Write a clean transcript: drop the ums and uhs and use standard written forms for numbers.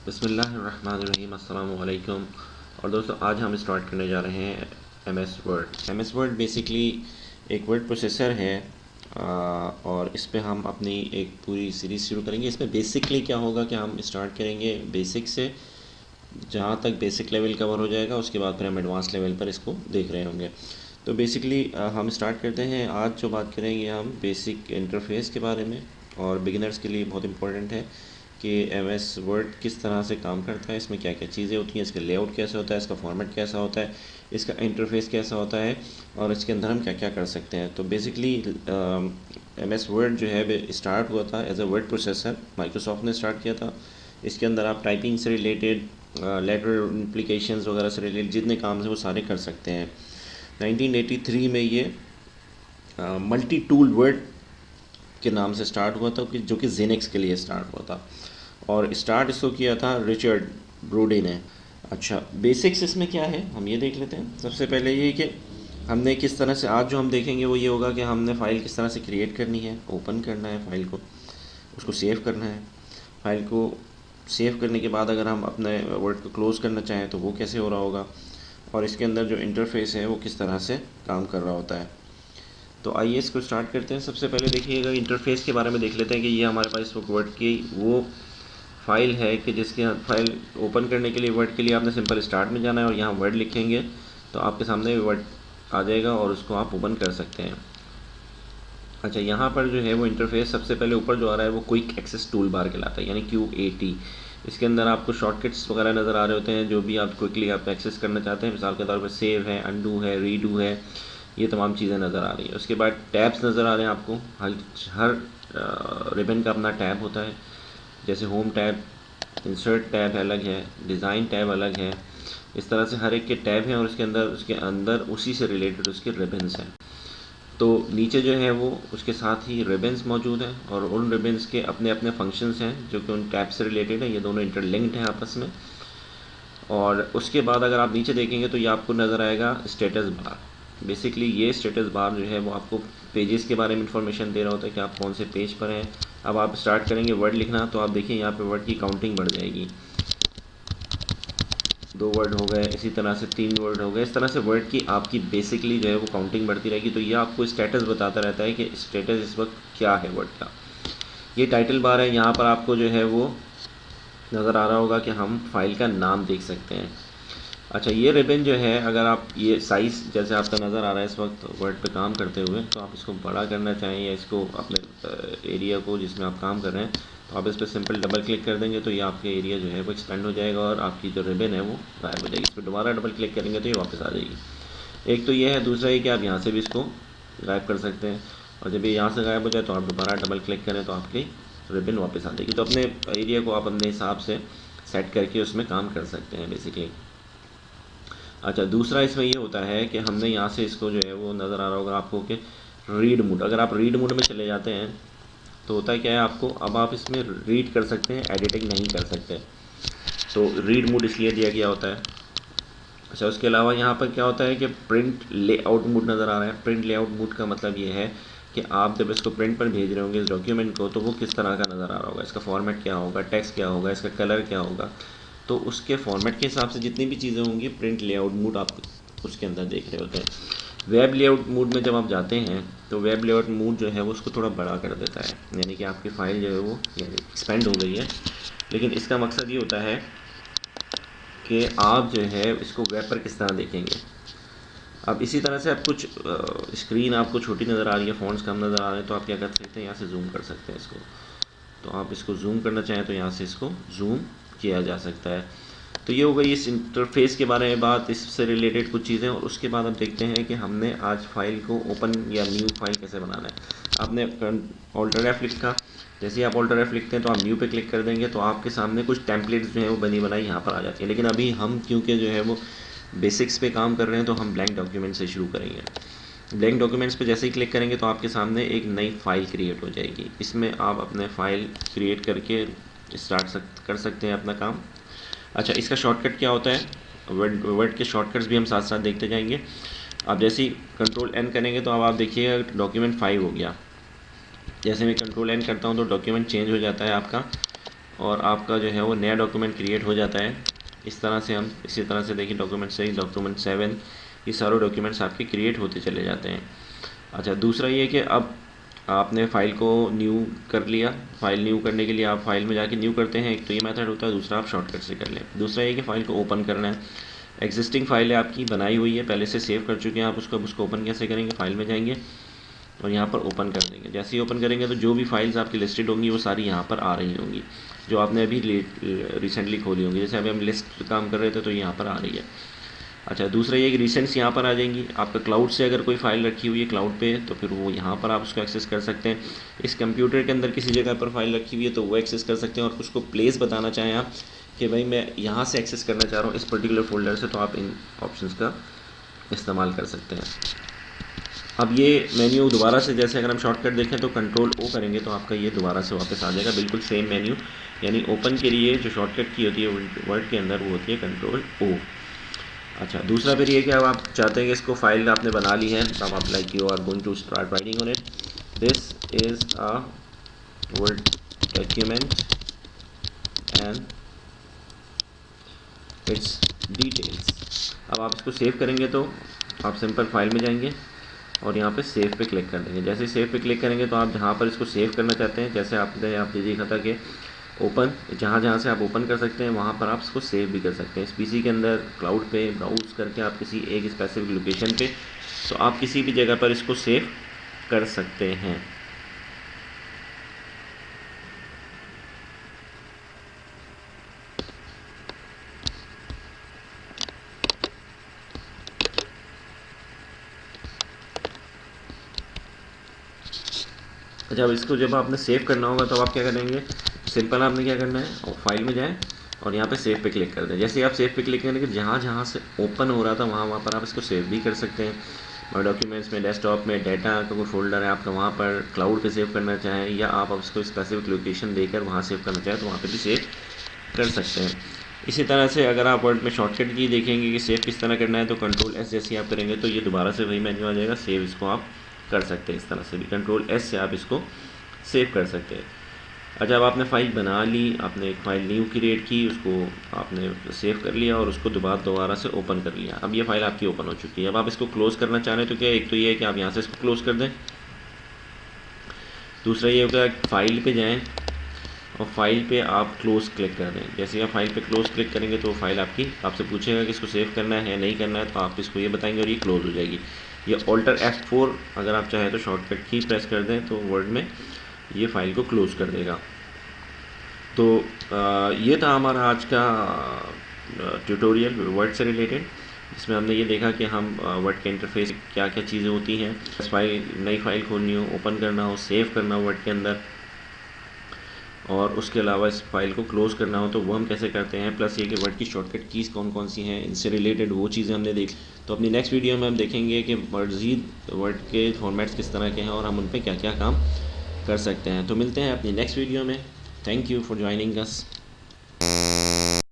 बिस्मिल्लाहिर्रहमानिर्रहीम, अस्सलामु अलैकुम। और दोस्तों, आज हम स्टार्ट करने जा रहे हैं एम एस वर्ड बेसिकली एक वर्ड प्रोसेसर है। और इस पे हम अपनी एक पूरी सीरीज़ शुरू करेंगे। इसमें बेसिकली क्या होगा कि हम स्टार्ट करेंगे बेसिक से, जहाँ तक बेसिक लेवल कवर हो जाएगा उसके बाद फिर हम एडवांस लेवल पर इसको देख रहे होंगे। तो बेसिकली हम स्टार्ट करते हैं। आज जो बात करेंगे हम बेसिक इंटरफेस के बारे में, और बिगिनर्स के लिए बहुत इंपॉर्टेंट है कि एम एस वर्ड किस तरह से काम करता है, इसमें क्या क्या चीज़ें होती हैं, इसका लेआउट कैसे होता है, इसका फॉर्मेट कैसा होता है, इसका इंटरफेस कैसा होता है, और इसके अंदर हम क्या क्या कर सकते हैं। तो बेसिकली एम एस वर्ड जो है स्टार्ट हुआ था as a word processor, Microsoft ने स्टार्ट किया था। इसके अंदर आप टाइपिंग से रिलेटेड, लेटर इम्प्लीकेशंस वगैरह से रिलेटेड जितने काम हैं वो सारे कर सकते हैं। 1983 में ये मल्टी टूल वर्ड के नाम से स्टार्ट हुआ था, जो कि जेनिक्स के लिए स्टार्ट हुआ था, और स्टार्ट इसको किया था रिचर्ड ब्रूडी ने। अच्छा, बेसिक्स इसमें क्या है हम ये देख लेते हैं। सबसे पहले ये कि हमने किस तरह से, आज जो हम देखेंगे वो ये होगा कि हमने फ़ाइल किस तरह से क्रिएट करनी है, ओपन करना है फ़ाइल को, उसको सेव करना है। फ़ाइल को सेव करने के बाद अगर हम अपने वर्ड को क्लोज़ करना चाहें तो वो कैसे हो रहा होगा, और इसके अंदर जो इंटरफेस है वो किस तरह से काम कर रहा होता है। तो आइए इसको स्टार्ट करते हैं। सबसे पहले देखिएगा, इंटरफेस के बारे में देख लेते हैं कि ये हमारे पास वर्ड की वो फाइल है कि जिसके फाइल ओपन करने के लिए वर्ड के लिए आपने सिंपल स्टार्ट में जाना है और यहाँ वर्ड लिखेंगे तो आपके सामने वर्ड आ जाएगा और उसको आप ओपन कर सकते हैं। अच्छा, यहाँ पर जो है वो इंटरफेस सबसे पहले ऊपर जो आ रहा है वो क्विक एक्सेस टूल बार कहलाता है, यानी QAT। इसके अंदर आपको शॉर्टकट्स वगैरह नज़र आ रहे होते हैं, जो भी आप क्विकली आप एक्सेस करना चाहते हैं। मिसाल के तौर पर सेव है, अंडू है, रीडू है, ये तमाम चीज़ें नज़र आ रही हैं। उसके बाद टैब्स नज़र आ रहे हैं आपको। हर रिबन का अपना टैब होता है, जैसे होम टैब, इंसर्ट टैब अलग है, डिज़ाइन टैब अलग है। इस तरह से हर एक के टैब हैं और उसके अंदर उसी से रिलेटेड उसके रिबन्स हैं। तो नीचे जो है वो उसके साथ ही रिबन्स मौजूद हैं, और उन रिबन्स के अपने अपने फंक्शंस हैं जो कि उन टैब से रिलेटेड हैं। ये दोनों इंटरलिंक्ड हैं आपस में। और उसके बाद अगर आप नीचे देखेंगे तो ये आपको नज़र आएगा स्टेटस बार। बेसिकली ये स्टेटस बार जो है वो आपको पेजेस के बारे में इंफॉर्मेशन दे रहा होता है कि आप कौन से पेज पर हैं। अब आप स्टार्ट करेंगे वर्ड लिखना तो आप देखिए यहाँ पे वर्ड की काउंटिंग बढ़ जाएगी। 2 वर्ड हो गए, इसी तरह से 3 वर्ड हो गए। इस तरह से वर्ड की आपकी बेसिकली जो है वो काउंटिंग बढ़ती रहेगी। तो ये आपको स्टेटस बताता रहता है कि स्टेटस इस वक्त क्या है वर्ड का। ये टाइटल बार है, यहाँ पर आपको जो है वो नज़र आ रहा होगा कि हम फाइल का नाम देख सकते हैं। अच्छा, ये रिबन जो है, अगर आप ये साइज़ जैसे आपका नज़र आ रहा है इस वक्त वर्ड पे काम करते हुए, तो आप इसको बड़ा करना चाहें या इसको अपने एरिया को जिसमें आप काम कर रहे हैं, तो आप इस पर सिंपल डबल क्लिक कर देंगे तो ये आपके एरिया जो है वो एक्सपेंड हो जाएगा और आपकी जो रिबन है वो गायब हो जाएगी। इस पर दोबारा डबल क्लिक करेंगे तो ये वापस आ जाएगी। एक तो ये है, दूसरा ये कि आप यहाँ से भी इसको गायब कर सकते हैं, और जब ये यहाँ से गायब हो जाए तो आप दोबारा डबल क्लिक करें तो आपकी रिबन वापस आ जाएगी। तो अपने एरिया को आप अपने हिसाब से सेट करके उसमें काम कर सकते हैं बेसिकली। अच्छा, दूसरा इसमें ये होता है कि हमने यहाँ से इसको जो है वो नज़र आ रहा होगा आपको कि रीड मोड, अगर आप रीड मोड में चले जाते हैं तो होता है क्या है आपको, अब आप इसमें रीड कर सकते हैं, एडिटिंग नहीं कर सकते। तो रीड मोड इसलिए दिया गया होता है। अच्छा, उसके अलावा यहाँ पर क्या होता है कि प्रिंट लेआउट मोड नज़र आ रहा है। प्रिंट लेआउट मोड का मतलब ये है कि आप जब इसको प्रिंट पर भेज रहे होंगे इस डॉक्यूमेंट को, तो वो किस तरह का नज़र आ रहा होगा, इसका फॉर्मेट क्या होगा, टेक्स्ट क्या होगा, इसका कलर क्या होगा। तो उसके फॉर्मेट के हिसाब से जितनी भी चीज़ें होंगी, प्रिंट लेआउट मोड आप उसके अंदर देख रहे होते हैं। वेब लेआउट मोड में जब आप जाते हैं तो वेब लेआउट मोड जो है वो उसको थोड़ा बड़ा कर देता है, यानी कि आपकी फ़ाइल जो है वो एक्सपेंड हो गई है। लेकिन इसका मकसद ये होता है कि आप जो है इसको वेब पर किस तरह देखेंगे। अब इसी तरह से आप कुछ स्क्रीन आपको छोटी नज़र आ रही है, फ़ॉन्ट्स कम नज़र आ रहे हैं, तो आप क्या कर सकते हैं, यहाँ से जूम कर सकते हैं इसको। तो आप इसको जूम करना चाहें तो यहाँ से इसको जूम किया जा सकता है। तो ये हो गई इस इंटरफेस के बारे में बात, इससे रिलेटेड कुछ चीज़ें। और उसके बाद अब देखते हैं कि हमने आज फाइल को ओपन या न्यू फाइल कैसे बनाना है। आपने ऑल्टर एफ लिखा, जैसे ही आप ऑल्टर एफ लिखते हैं तो आप न्यू पे क्लिक कर देंगे तो आपके सामने कुछ टेम्पलेट्स जो है वो बनी बनाई यहाँ पर आ जाती है। लेकिन अभी हम क्योंकि जो है वो बेसिक्स पे काम कर रहे हैं तो हम ब्लैंक डॉक्यूमेंट से शुरू करेंगे। ब्लैंक डॉक्यूमेंट्स पे जैसे ही क्लिक करेंगे तो आपके सामने एक नई फ़ाइल क्रिएट हो जाएगी। इसमें आप अपने फ़ाइल क्रिएट करके कर सकते हैं अपना काम। अच्छा, इसका शॉर्टकट क्या होता है, वर्ड के शॉर्टकट्स भी हम साथ साथ देखते जाएंगे। आप जैसे ही कंट्रोल एन करेंगे तो अब आप देखिएगा डॉक्यूमेंट 5 हो गया। जैसे मैं कंट्रोल एन करता हूँ तो डॉक्यूमेंट चेंज हो जाता है आपका, और आपका जो है वो नया डॉक्यूमेंट क्रिएट हो जाता है। इस तरह से हम इसी तरह से देखिए डॉक्यूमेंट 6, डॉक्यूमेंट 7, ये सारे डॉक्यूमेंट्स आपके क्रिएट होते चले जाते हैं। अच्छा, दूसरा ये कि अब आपने फ़ाइल को न्यू कर लिया। फ़ाइल न्यू करने के लिए आप फाइल में जाके न्यू करते हैं, एक तो ये मेथड होता है, दूसरा आप शॉर्टकट से कर लें। दूसरा ये कि फ़ाइल को ओपन करना है। एग्जिस्टिंग फ़ाइल है आपकी, बनाई हुई है, पहले से सेव कर चुके हैं आप उसको। अब उसको ओपन कैसे करेंगे, फ़ाइल में जाएंगे और यहाँ पर ओपन कर देंगे। जैसे ही ओपन करेंगे तो जो भी फाइल्स आपकी लिस्टेड होंगी वो सारी यहाँ पर आ रही होंगी, जो आपने अभी रिसेंटली खोली होंगी। जैसे अभी हम लिस्ट पे काम कर रहे थे तो यहाँ पर आ रही है। अच्छा, दूसरा ये कि रिसेंट्स यहाँ पर आ जाएंगी। आपका क्लाउड से अगर कोई फ़ाइल रखी हुई है क्लाउड पे तो फिर वो यहाँ पर आप उसको एक्सेस कर सकते हैं। इस कंप्यूटर के अंदर किसी जगह पर फाइल रखी हुई है तो वो एक्सेस कर सकते हैं। और उसको प्लेस बताना चाहें आप कि भाई मैं यहाँ से एक्सेस करना चाह रहा हूँ इस पर्टिकुलर फोल्डर से, तो आप इन ऑप्शंस का इस्तेमाल कर सकते हैं। अब ये मेन्यू दोबारा से, जैसे अगर हम शॉर्टकट देखें तो कंट्रोल ओ करेंगे तो आपका ये दोबारा से वापस आ जाएगा, बिल्कुल सेम मेन्यू। यानी ओपन के लिए जो शॉर्टकट की होती है वर्ड के अंदर वो होती है कंट्रोल ओ। अच्छा, दूसरा फिर ये कि अब आप चाहते हैं कि इसको फाइल आपने बना ली है, अब आप like you are going to start writing on it, this is a word document and its details. अब आप इसको सेव करेंगे तो आप सिंपल फाइल में जाएंगे और यहाँ पे सेव पे क्लिक कर देंगे। जैसे सेव पे क्लिक करेंगे तो आप जहाँ पर इसको सेव करना चाहते हैं, जैसे आपने देखा था कि ओपन, जहाँ से आप ओपन कर सकते हैं वहाँ पर आप इसको सेव भी कर सकते हैं। इस पीसी के अंदर क्लाउड पे ब्राउज करके आप किसी एक स्पेसिफिक लोकेशन पे, तो आप किसी भी जगह पर इसको सेव कर सकते हैं। जब इसको जब आपने सेव करना होगा तो आप क्या करेंगे, सिंपल आपने क्या करना है, और फाइल में जाएं और यहाँ पे सेव पे क्लिक कर दें। जैसे ही आप सेव पे क्लिक करेंगे, जहाँ से ओपन हो रहा था वहाँ पर आप इसको सेव भी कर सकते हैं। और डॉक्यूमेंट्स में, डेस्कटॉप में, डाटा का कोई फोल्डर है आपका, वहाँ पर क्लाउड पे सेव करना चाहें, या आप इसको स्पेसिफिक लोकेशन देकर वहाँ सेव करना चाहें तो वहाँ पर भी सेव कर सकते हैं। इसी तरह से अगर आप वर्ड में शॉर्टकट की देखेंगे कि सेव किस तरह करना है, तो कंट्रोल एस जैसे आप करेंगे तो ये दोबारा से वही मेन्यू आ जाएगा। सेव इसको आप कर सकते हैं इस तरह से भी, कंट्रोल एस से आप इसको सेव कर सकते हैं। अच्छा, अब आपने फ़ाइल बना ली, आपने एक फ़ाइल न्यू क्रिएट की, उसको आपने सेव कर लिया और उसको दोबारा से ओपन कर लिया। अब ये फ़ाइल आपकी ओपन हो चुकी है। अब आप इसको क्लोज़ करना चाह रहे हैं तो क्या, एक तो ये है कि आप यहाँ से इसको क्लोज़ कर दें, दूसरा ये होगा फ़ाइल पे जाएं और फाइल पे आप क्लोज़ क्लिक कर दें। जैसे आप फाइल पे क्लोज़ क्लिक करेंगे तो फाइल आपकी आपसे पूछेगा कि इसको सेव करना है नहीं करना है, तो आप इसको ये बताएंगे और ये क्लोज़ हो जाएगी। या ऑल्टर F4 अगर आप चाहें तो शॉर्टकट की प्रेस कर दें तो वर्ड में ये फ़ाइल को क्लोज़ कर देगा। तो ये था हमारा आज का ट्यूटोरियल वर्ड से रिलेटेड, जिसमें हमने ये देखा कि हम वर्ड के इंटरफेस क्या क्या चीज़ें होती हैं, नई फाइल खोलनी हो, ओपन करना हो, सेव करना हो वर्ड के अंदर, और उसके अलावा इस फाइल को क्लोज़ करना हो तो वो हम कैसे करते हैं, प्लस ये कि वर्ड की शॉर्टकट कीज़ कौन कौन सी हैं, इनसे रिलेटेड वो चीज़ें हमने देख। तो अपनी नेक्स्ट वीडियो में हम देखेंगे कि मज़ीद वर्ड के फॉर्मेट्स किस तरह के हैं और हम उन पर क्या क्या काम कर सकते हैं। तो मिलते हैं अपनी नेक्स्ट वीडियो में। Thank you for joining us.